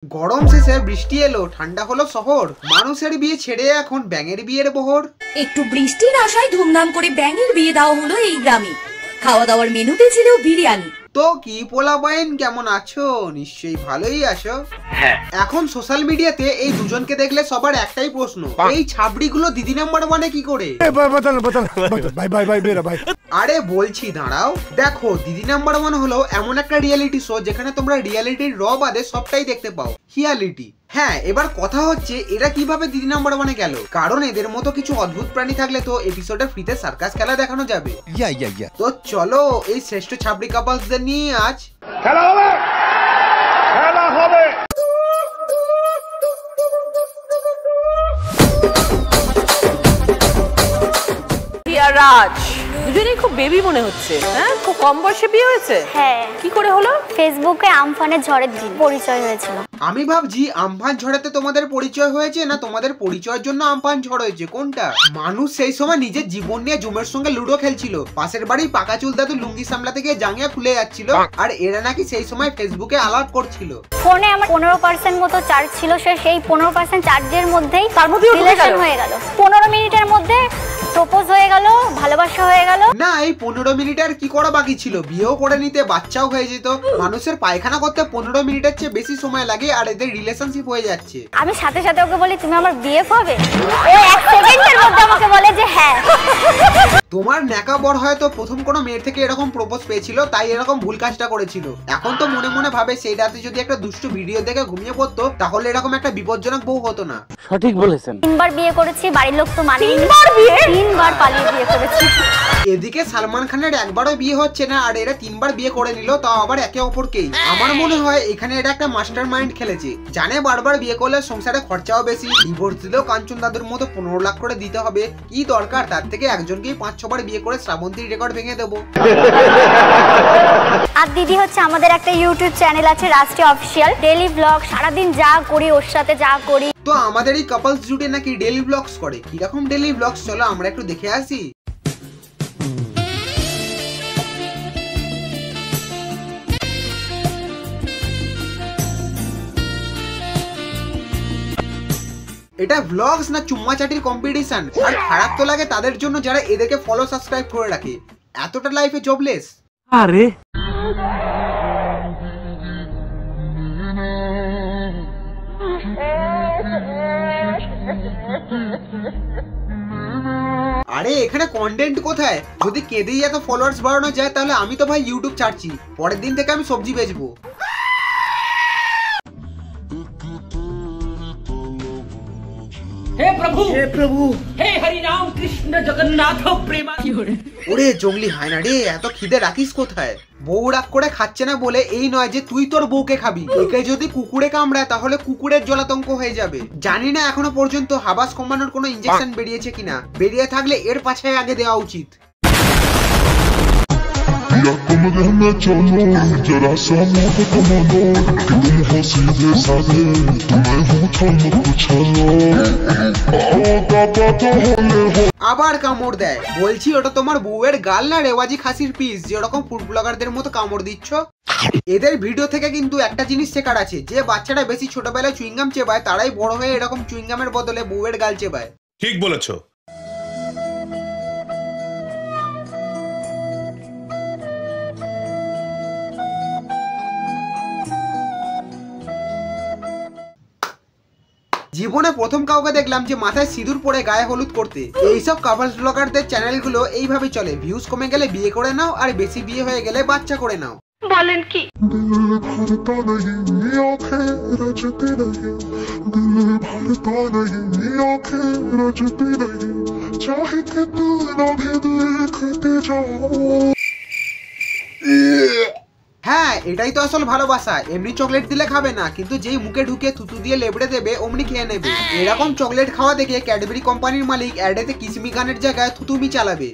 গরম শেষে বৃষ্টি এলো, ঠান্ডা হলো শহর, মানুষের বিয়ে ছেড়ে এখন ব্যাঙের বিয়ের বহর। একটু বৃষ্টির আশায় ধুমধাম করে ব্যাঙের বিয়ে দেওয়া হলো এই গ্রামে। খাওয়া দাওয়ার মেনুতে ছিল বিরিয়ানি। তো কি পোলা বাইন, কেমন আছো? নিশ্চয়ই ভালোই আছো। এখন সোশ্যাল মিডিয়াতে এই দুজনকে দেখলে সবার একটাই প্রশ্ন, এই ছাবড়িগুলো দিদি নাম্বার ওয়ানে কি করে? আরে বলছি দাঁড়াও, দেখো দিদি নাম্বার ওয়ান হলো এমন একটা রিয়েলিটি শো যেখানে তোমরা রিয়েলিটির র বাদে সবটাই দেখতে পাও, রিয়ালিটি। হ্যাঁ, এবার কথা হচ্ছে এরা কিভাবে দিদি নাম্বার ওয়ানে গেল? কারণ এদের মতো কিছু অদ্ভুত প্রাণী থাকলে তো এপিসোডে ফ্রিতে সার্কাস খেলা দেখানো যাবে। তো চলো এই শ্রেষ্ঠ ছাবড়ি কাপলসদের নিয়ে আজ খেলা হবে। রাজ দুজনেই খুব বেবি মনে হচ্ছে। হ্যাঁ, খুব কম বয়সে বিয়ে হয়েছে। হ্যাঁ। কি করে হলো? ফেসবুকে আমফানের ঝড়ের দিন পরিচয় হয়েছিল। আমি ভাবছি আমফান ঝড়েতে তোমাদের পরিচয় হয়েছে না তোমাদের পরিচয়ের জন্য আমফান ঝড় হয়েছে, কোনটা? মানুষ সেই সময় নিজের জীবন নিয়ে জমের সঙ্গে লুডো খেলছিল, পাশের বাড়ি পাকা চুল দাদু লুঙ্গি সামলাতে গিয়ে জাঙ্গিয়া খুলে যাচ্ছিল, আর এরা নাকি সেই সময় ফেসবুকে আলাপ করছিল। ফোনে আমার 15% মতো চার্জ ছিল, সেই 15% চার্জের মধ্যেই রিলেশন হয়ে গেল। 15 মিনিটের মধ্যে প্রপোজ হয়ে গেল, ভালোবাসা হয়ে গেল। না, এই 15 মিনিটের কি করা বাকি ছিল? বিয়েও করে নিতে, বাচ্চাও হয়ে যেত। মানুষের পায়খানা করতে 15 মিনিটের চেয়ে বেশি সময় লাগে, আর এদের রিলেশনশিপ হয়ে যাচ্ছে। আমি সাথে সাথে ওকে বলি তুমি আমার বিয়ে হবে, ও 1 সেকেন্ডের মধ্যে আমাকে বলে যে হ্যাঁ। তোমার নেকা বর হয়তো প্রথম কোনো মেয়ের থেকে এরকম প্রপোজ পেয়েছিল, তাই এরকম ভুল কাজটা করেছিল। এখন তো মনে মনে ভাবে সেই রাতে যদি একটা দুষ্টু ভিডিও দেখে ঘুমিয়ে পড়তো তাহলে এরকম একটা বিপজ্জনক বউ হতো না। সঠিক বলেছেন। 3 বার বিয়ে করেছি, বাড়ির লোক তো মানেনি। 3 বার পালিয়ে বিয়ে করেছি। এদিকে সালমান খানের একবারও বিয়ে হচ্ছে না, আর এরা 3 বার বিয়ে করে নিল, তাও আবার একে অপরকেই। আমার মনে হয় এখানে এরা একটা মাস্টার মাইন্ড খেলেছে। জানে বারবার বিয়ে করলে সংসারে খরচাও বেশি, ডিভোর্স দিলেও কাঞ্চন দাদুর মতো 15 লাখ করে দিতে হবে। কি দরকার? তার থেকে একজনকেই 5-6 বার বিয়ে করে শ্রাবন্তীর রেকর্ড ভেঙে দেবো। আর দিদি হচ্ছে আমাদের একটা ইউটিউব চ্যানেল আছে রাষ্ট্রীয় অফিসিয়াল, ডেইলি ব্লগ, সারাদিন যা করি ওর সাথে যা করি। তো আমাদের এই কাপলস জুটে নাকি ডেইলি ব্লগস করে। কিরকম ডেইলি ব্লগস, চলো আমরা একটু দেখে আসি। এটা ব্লগস না চুম্মা চাটির কম্পিটিশন? আর খারাপ তো লাগে তাদের জন্য যারা এদেরকে ফলো সাবস্ক্রাইব করে রাখে। এতটা লাইফে জবলেস। আরে আরে এখানে কন্টেন্ট কোথায়? যদি কেঁদেই এত ফলোয়ার্স বাড়ানো যায় তাহলে আমি তো ভাই ইউটিউব ছাড়ছি, পরের দিন থেকে আমি সবজি বেচবো। हे प्रभु हे हरि राम कृष्ण जगन्नाथ प्रेमा। ওরে জঙ্গলি হায়না রে, এত খিদে রাখিস কোথায়? বউ রাগ করে খাচ্ছে না বলে এই নয় যে তুই তোর বউকে খাবি। একে যদি কুকুরে কামড়ায় তাহলে কুকুরের জলাতঙ্ক হয়ে যাবে। জানি না এখনো পর্যন্ত হাবাস কমানোর কোনো ইনজেকশন বেরিয়েছে কিনা, বেরিয়ে থাকলে এর পাছায় আগে দেওয়া উচিত। আবার কামড় দেয়। বলছি ওটা তোমার বউয়ের গাল না রেওয়াজি খাসির পিস, যেরকম ফুড ব্লগারদের মতো কামড় দিচ্ছ? এদের ভিডিও থেকে কিন্তু একটা জিনিস শেখার আছে, যে বাচ্চারা বেশি ছোটবেলায় চুইংগাম চেবায় তারাই বড় হয়ে এরকম চুইংগামের বদলে বউয়ের গাল চেবায়। ঠিক বলেছো। জীবনে প্রথম কাউকে দেখলাম যে মাথায় সিঁদুর পরে গায়ে হলুদ করতে। এইসব কাপলস ব্লগারদের চ্যানেলগুলো এইভাবে চলে, ভিউজ কমে গেলে বিয়ে করে নাও, আর বেশি বিয়ে হয়ে গেলে বাচ্চা করে নাও। বলেন কি? হ্যাঁ, এটাই তো আসল ভালোবাসা। এমনি চকলেট দিলে খাবে না, কিন্তু যেই মুখে ঢুকে থুতু দিয়ে লেবড়ে দেবে অমনি খেয়ে নেবে। এরকম চকলেট খাওয়া দেখে ক্যাডবেরি কোম্পানির মালিক অ্যাডেতে কিসমি গানের জায়গায় থুতুমি চালাবে।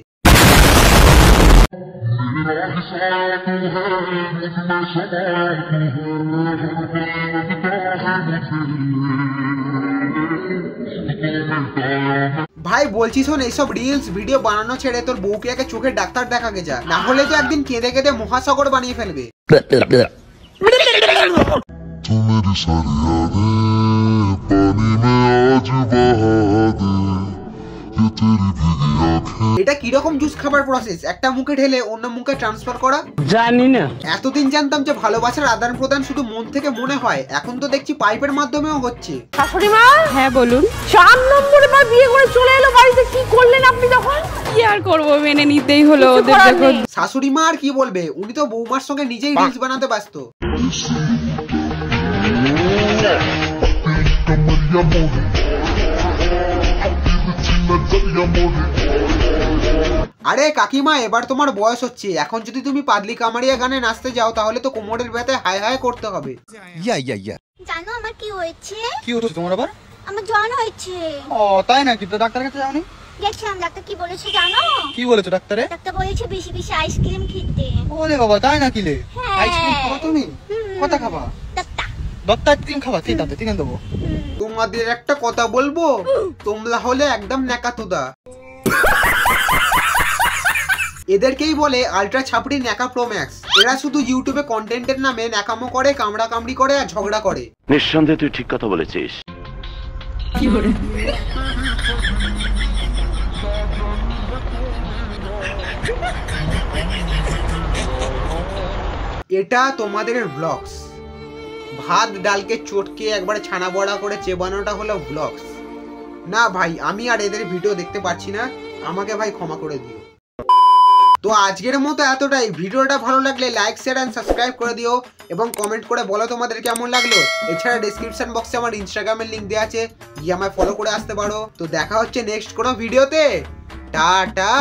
ভাই বলছি শোন, এইসব রিলস ভিডিও বানানো ছেড়ে তোর বউকে আগে চোখের ডাক্তার দেখাকে যা, না হলে তো একদিন কেঁদে কেঁদে মহাসাগর বানিয়ে ফেলবে। तू मेरी सारी यादें पानी में आज बहा दे ये तेरी भीगी आंखें। এটা কি রকম জুস খাবার প্রসেস? একটা মুখে ঢেলে অন্য মুখে ট্রান্সফার করা? জানি না। এতদিন জানতাম যে ভালোবাসার আদান প্রদান শুধু মন থেকে মনে হয়, এখন তো দেখছি পাইপের মাধ্যমেও হচ্ছে। শাশুড়ি মা, হ্যাঁ বলুন। 4 নম্বরে বার বিয়ে করে চলে এলো বাড়িতে, কি করলেন আপনি তখন? কি আর করবো, মেনে নিতেই হলো কিছু ওদের করার যখন। নেই। শাশুড়ি মা আর কি বলবে, উনি তো বৌমার সঙ্গে নিজেই রিলস বানাতে ব্যস্ত। कमरिया मोरी नजरिया मोरी। আরে কাকিমা, এবার তোমার বয়স হচ্ছে, এখন যদি তুমি পাদলি কামারিয়া গানে নাচতে যাও তাহলে তো কোমরের ব্যথায় হাই হাই করতে হবে। জানো আমার কি হয়েছে? কি হচ্ছে তোমার আবার? আমার জ্বর হয়েছে। ও তাই নাকি? তো ডাক্তার কাছে যাওনি? গেছিলাম, ডাক্তার কি বলেছে জানো? কি বলেছো ডাক্তারে? ডাক্তার বলেছে বেশি বেশি আইসক্রিম খেতে। ওরে বাবা, তাই নাকি লে? হ্যাঁ। আইসক্রিম খাবা তুমি? কথা খাবা? দত্তা আইসক্রিম খাবা? ঠিক আছে, ঠিক আছে দেবো। তোমাদের একটা কথা বলবো, তোমরা হলে একদম ন্যাকাতোদা। এদেরকেই বলে আলট্রা ছাপড়ি ন্যাকা প্রো ম্যাক্স। এরা শুধু ইউটিউবে কন্টেন্টের নামে ন্যাকামো করে, কামড়া কামড়ি করে আর ঝগড়া করে। নিঃসন্দেহে তুই ঠিক কথা বলেছিস। এটা তোমাদের ব্লগস। ভাত ডালকে চটকে একবার ছানা বড়া করে চেবানোটা হলো ব্লগস। না ভাই, আমি আর এদের ভিডিও দেখতে পাচ্ছি না, আমাকে ভাই ক্ষমা করে দিও। তো আজকের মতো এতটাই। ভিডিওটা ভালো লাগলে লাইক শেয়ার এন্ড সাবস্ক্রাইব করে দিও এবং কমেন্ট করে বলো তোমাদের কেমন লাগলো। এছাড়া ডেসক্রিপশন বক্সে আমার ইনস্টাগ্রামের লিংক দেওয়া আছে, গিয়ে আমায় ফলো করে আসতে পারো। তো দেখা হচ্ছে নেক্সট কোনো ভিডিওতে। টাটা।